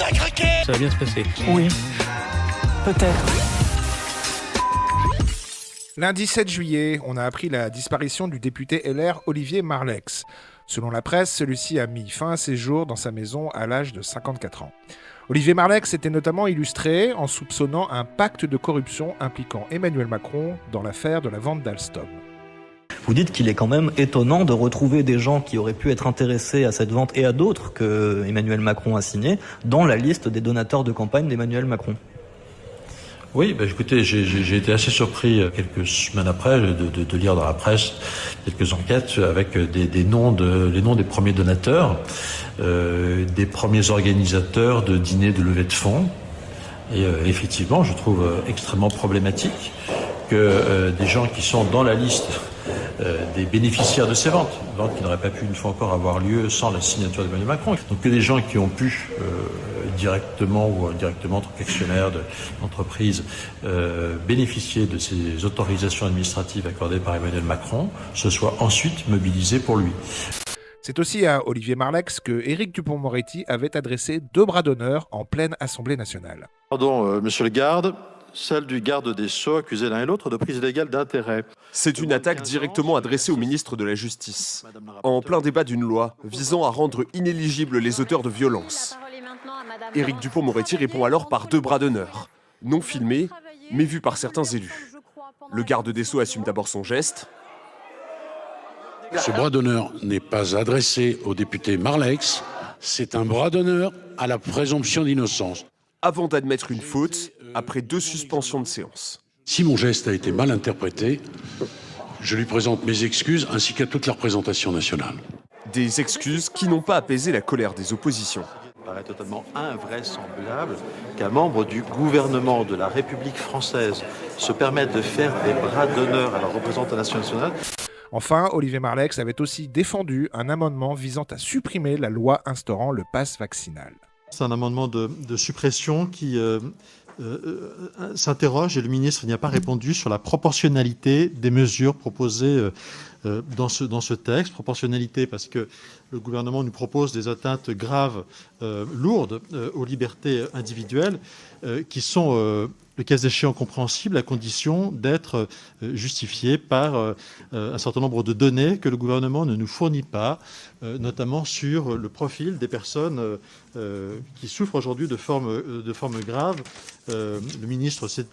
t'as craqué. Ça va bien se passer. Oui, peut-être. Lundi 7 juillet, on a appris la disparition du député LR Olivier Marleix. Selon la presse, celui-ci a mis fin à ses jours dans sa maison à l'âge de 54 ans. Olivier Marleix était notamment illustré en soupçonnant un pacte de corruption impliquant Emmanuel Macron dans l'affaire de la vente d'Alstom. Vous dites qu'il est quand même étonnant de retrouver des gens qui auraient pu être intéressés à cette vente et à d'autres que Emmanuel Macron a signé dans la liste des donateurs de campagne d'Emmanuel Macron. Oui, écoutez, j'ai été assez surpris quelques semaines après de lire dans la presse quelques enquêtes avec les noms des premiers donateurs, des premiers organisateurs de dîners de levée de fonds. Et effectivement, je trouve extrêmement problématique que des gens qui sont dans la liste des bénéficiaires de ces ventes qui n'auraient pas pu une fois encore avoir lieu sans la signature d'Emmanuel Macron. Donc que des gens qui ont pu directement ou indirectement en tant qu'actionnaires d'entreprises bénéficier de ces autorisations administratives accordées par Emmanuel Macron se soient ensuite mobilisés pour lui. C'est aussi à Olivier Marleix que Éric Dupond-Moretti avait adressé 2 bras d'honneur en pleine Assemblée nationale. Pardon, monsieur le garde, celle du garde des Sceaux accusé l'un et l'autre de prise illégale d'intérêt. C'est une attaque directement adressée au ministre de la Justice, en plein débat d'une loi visant à rendre inéligibles les auteurs de violences. Éric Dupond-Moretti répond alors par 2 bras d'honneur, non filmés, mais vus par certains élus. Le garde des Sceaux assume d'abord son geste. Ce bras d'honneur n'est pas adressé au député Marleix, c'est un bras d'honneur à la présomption d'innocence. Avant d'admettre une faute, après 2 suspensions de séance. Si mon geste a été mal interprété, je lui présente mes excuses ainsi qu'à toute la représentation nationale. Des excuses qui n'ont pas apaisé la colère des oppositions. Il paraît totalement invraisemblable qu'un membre du gouvernement de la République française se permette de faire des bras d'honneur à la représentation nationale. Enfin, Olivier Marleix avait aussi défendu un amendement visant à supprimer la loi instaurant le pass vaccinal. C'est un amendement de suppression qui s'interroge, et le ministre n'y a pas répondu, sur la proportionnalité des mesures proposées dans ce texte. Proportionnalité parce que le gouvernement nous propose des atteintes graves, lourdes aux libertés individuelles qui sont, le cas échéant, compréhensibles à condition d'être justifiées par un certain nombre de données que le gouvernement ne nous fournit pas, notamment sur le profil des personnes qui souffrent aujourd'hui de formes graves. Le ministre s'est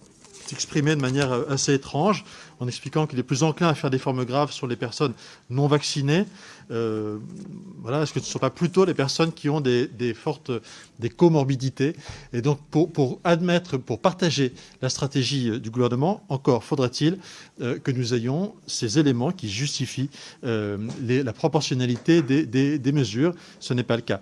exprimé de manière assez étrange en expliquant qu'il est plus enclin à faire des formes graves sur les personnes non vaccinées. Est-ce que ce ne sont pas plutôt les personnes qui ont des comorbidités? Et donc pour partager la stratégie du gouvernement, encore faudrait-il que nous ayons ces éléments qui justifient la proportionnalité des mesures. Ce n'est pas le cas.